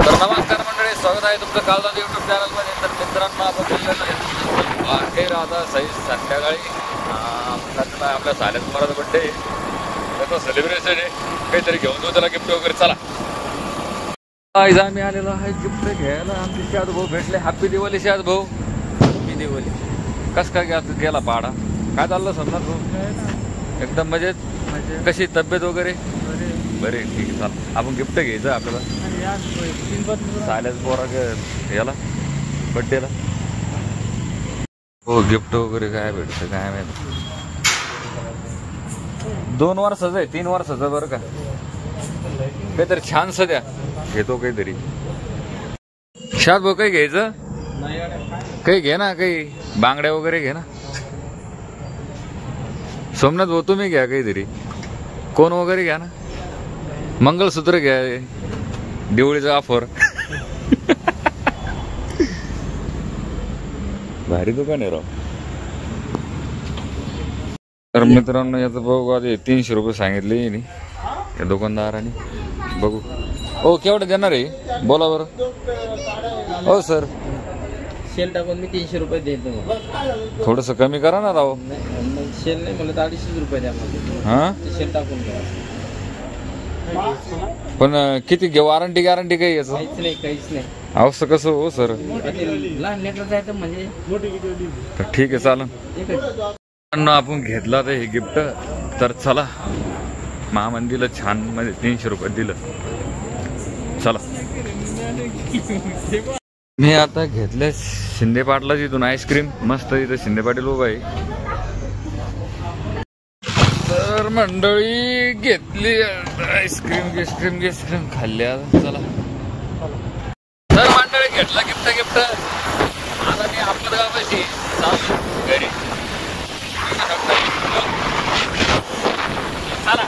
तर नमस्कार मंडळी, स्वागत आहे तुमचं कालदाज यूट्यूब चॅनलमध्ये. तर मित्रांनो, आपण बाहेर आता सही संध्याकाळी आपल्या साल्या कुमाराचा बड्डे, त्याचं सेलिब्रेशन आहे. काहीतरी घेऊन जाऊ त्याला गिफ्ट वगैरे. चला आज आम्ही आलेलो आहे गिफ्ट घ्यायला. आमचे शाद भाऊ भेटले. हॅपी दिवाळी शाद भाऊ. हॅपी दिवाळी. कस काय गेला पाडा? काय चाललं समजा तू? एकदम मजेत. कशी तब्येत वगैरे? बरे, ठीक आहे. चाल आपण गिफ्ट घ्यायचं आपल्याला साल्याच पोरा याला बड्डेला. हो, गिफ्ट वगैरे काय भेटतं काय माहिती. 2 वर्षाचं आहे, 3 वर्षाचं बरं का. काहीतरी छानसं द्या. घेतो काहीतरी. शाद भाऊ काही घ्यायचं? काही घे ना, काही बांगड्या वगैरे घे ना. सोमनाथ भाऊ तुम्ही घ्या काहीतरी. कोण वगैरे घ्या ना. मंगळसूत्र घ्या. दिवाळीचा ऑफर. भारी दुकान आहे राव. तर मित्रांनो, याचं बघू आधी 300 रुपये सांगितले या दुकानदाराने. बघू. हो, केवढं देणार आहे बोला बरं. हो सर, शेल टाकून मी 300 रुपये देतो. थोडस कमी करा ना राव. शेल नाही म्हणलं तर 250 रुपये द्या मला. हा, शेल टाकून द्या. पण किती घे? वॉरंटी गॅरंटी काही याचं? काहीच नाही. असं कसं हो सर? लहान लेकर जायचं म्हणजे. ठीक आहे, चालेल. आपण घेतला तर हे गिफ्ट. तर चला, महामंदिरला छान म्हणजे 300 रुपये दिलं. चला, मी आता घेतल्या शिंदे पाटला तिथून आईस्क्रीम. मस्त इथं शिंदे पाटील उभा आहे. तर मंडळी घेतली आईस्क्रीम खाल्ल्या. चला, तर मंडळी घेतला गिफ्ट. आता मी आपल्या गावाशी चालू घरी. चला,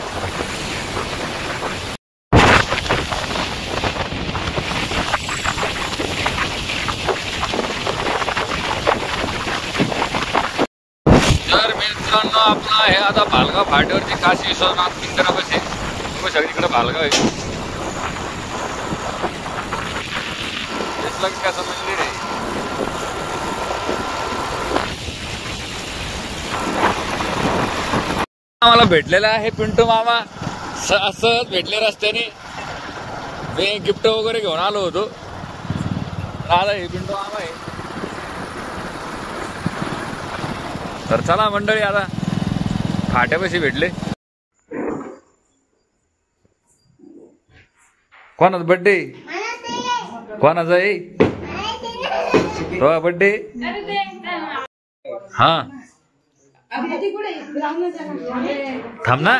तर मित्रांनो, आपला हे आता भालगाव फाट्यावरती काशी विश्वनाथ मंदिरापाशी. तुम्ही सगळीकडे भालगाव आहे. दिसलं की कसं मंदिर आहे. आम्हाला भेटलेला आहे पिंटू मामा. असंच भेटले रस्त्याने. मी गिफ्ट वगैरे घेऊन आलो होतो. आला हे पिंटू मामा आहे. तर चला मंडळी, आता फाट्यापाशी भेटले. कोणाचा बड्डे? कोणाचा आहे तो बड्डे? हा, थांब ना.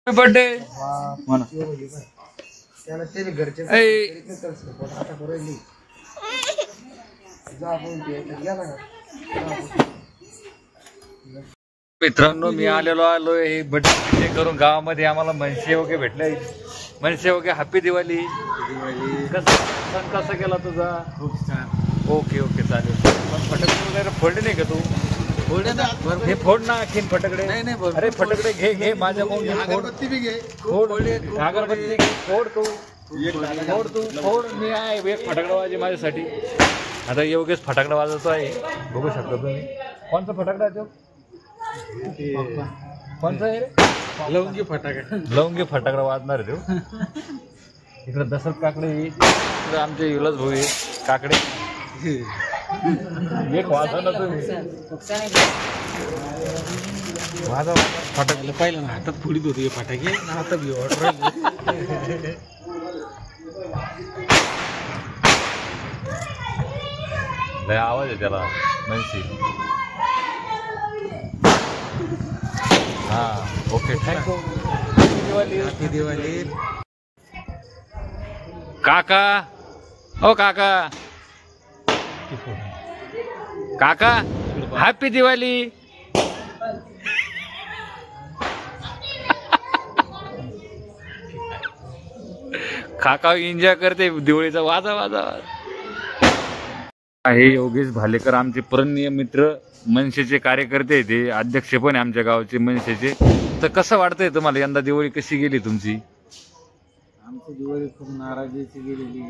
बर्थडे मित्रांनो, मी आलोय हे बर्थडे करून गावामध्ये. आम्हाला मनसे वगैरे भेटले. मनसे वगैरे हॅपी दिवाळी. कसं केला तुझा? खूप छान. ओके चालेल. पण फटाकडे वगैरे फोडले नाही का तू? हे फोड ना आणखीन फटाकडे. अरे फटाकडे घे माझ्या. अगरबत्ती फोड. मी आहे एक फटाकडा वाजे माझ्यासाठी. आता योगेश फटाकडा वाजवतो आहे. बघू शकता तुम्ही. कोणता फटाकडा आहे तो? कोणता आहे रे? लवंगी फटाकडा वाजणार आहे तो. इकडे दशरथ काकडे. इकडे आमचे विलास भाऊ आहे काकडे. एक वाजव ना तुम्ही. वाजव फटाकडे. पाहिलं ना, हातात फोडीत होते फटाके. आता लय आवाज आहे त्याला मनसी. हा, ओके, थँक्यू. हॅपी दिवाळी काका. ओ काका, हॅपी दिवाळी. काका एन्जॉय करते दिवाळीचा. वाजा वाजा. आहे योगेश भालेकर, आमचे परनीय मित्र, मनसेचे कार्यकर्ते आहे, ते अध्यक्ष पण आहे आमच्या गावाचे मनसेचे. तर कसं वाटतंय तुम्हाला, यंदा दिवाळी कशी गेली तुमची? आमची दिवाळी खूप नाराजीची गेलेली.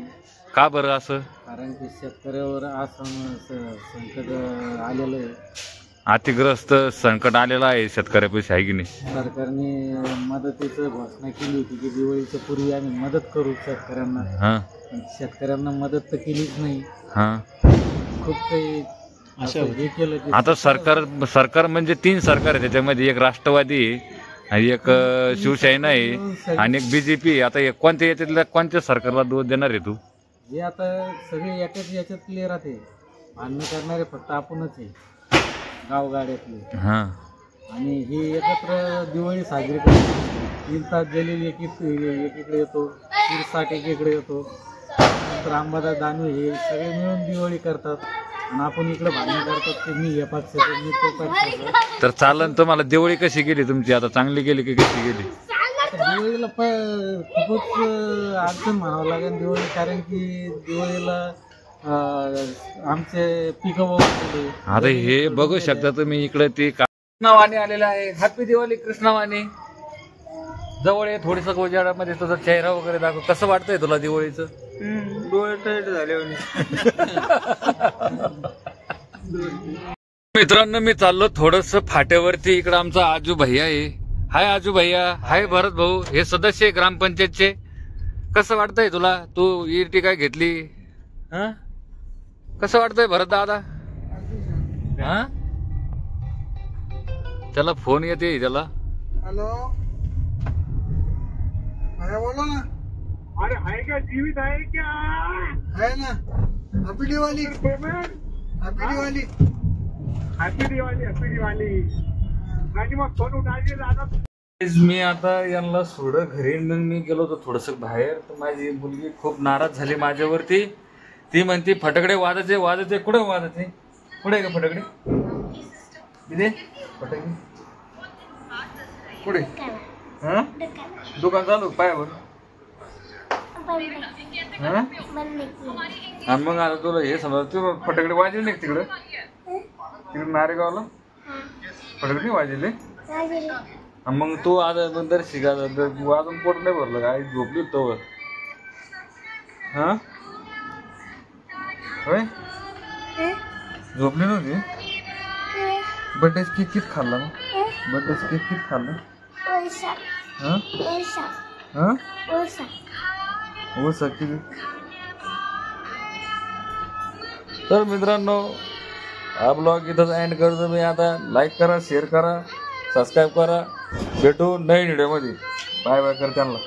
का बरं असं? कारण की शेतकऱ्यावर असं संकट आलेलं आहे. अतिग्रस्त संकट आलेलं आहे शेतकऱ्यापाशी, आहे की नाही? सरकारने मदतीचं घोषणा केली होती की दिवाळीच्या पूर्वी आम्ही मदत करू शेतकऱ्यांना. हा शेतकऱ्यांना मदत तर केलीच नाही. हा. खूप काही असं हे केलं की आता सरकार म्हणजे 3 सरकार आहे, त्याच्यामध्ये एक राष्ट्रवादी आहे आणि एक शिवसेना आहे आणि एक बीजेपी. आता कोणत्या याच्यातल्या कोणत्या सरकारला दोष देणार आहे तू? जे आता सगळे एकाच याच्यातले राहते, भांडण करणारे फक्त आपणच आहे गावगाड्यातले. हा. आणि ही एकत्र दिवाळी साजरी करतो. 3 तास जलील एकीकडे येतो, 30-60 एकीकडे येतो, नंतर अंबादास दानवे हे सगळे मिळून दिवाळी करतात आणि आपण इकडे भांडण करतात की मी हे पक्षाचं, मी तो पक्षाचं. तर चालन, तुम्हाला दिवाळी कशी गेली तुमची? आता चांगली गेली की कशी गेली? दिवाळीला खूपच अडचण म्हणावं लागेल दिवाळी, कारण की दिवाळीला आमचे पिकं वगैरे. आता हे बघू शकता तुम्ही इकडे ते कृष्णावाणी आलेला आहे. हॅपी दिवाळी कृष्णावाणी. जवळ आहे थोडस उजेडामध्ये, तुझा चेहरा वगैरे दाखव. कसं वाटतंय तुला दिवाळीचं? डोळे टाईट झाले. मित्रांनो, मी चाललो थोडस फाट्यावरती. इकडं आमचा आजू भैया आहे. हाय आजू भैया. हाय भरत भाऊ. हे सदस्य आहे ग्रामपंचायतचे. कसं वाटतंय तुला? तू इरटी काय घेतली? हा, कसं वाटतंय भरत दादा? हा, त्याला फोन येते त्याला. हॅलो, बोला ना. अरे आहे क्या, जीवित आहे क्या? आहे ना. Happy Diwali. Happy Diwali. Happy Diwali. Happy Diwali. आणि मग फोन उठायचे दादा. मी आता यांना सोडं घरी, मग मी गेलो होतो थोडस बाहेर. तर माझी मुलगी खूप नाराज झाली माझ्यावरती. ती म्हणते फटाकडे वाजते. कुठे वाजते? कुठे आहे का फटाकडे? इथे फटाकडे कुठे? हा, दुकान चालू पायावर. आणि मग आता तुला हे समजा, तू फटाकडे वाजले नाही तिकडं? तिकडे नारेगावला फटाकडे नाही वाजले? आणि मग तू आता नंतर शिका, वाजून पोट नाही भरलं का? आई झोपली तोवर. हा, होय, झोपली नव्हती? बड्डेच केक किती खाल्ला मग? बड्डेच केक किती खाल्ला? हा हा, हो सकी. तर मित्रांनो, हा ब्लॉग इथंच एंड करतो मी आता. लाईक करा, शेअर करा, सबस्क्राईब करा. भेटू नवीन व्हिडिओमध्ये. बाय बाय कर त्यांना.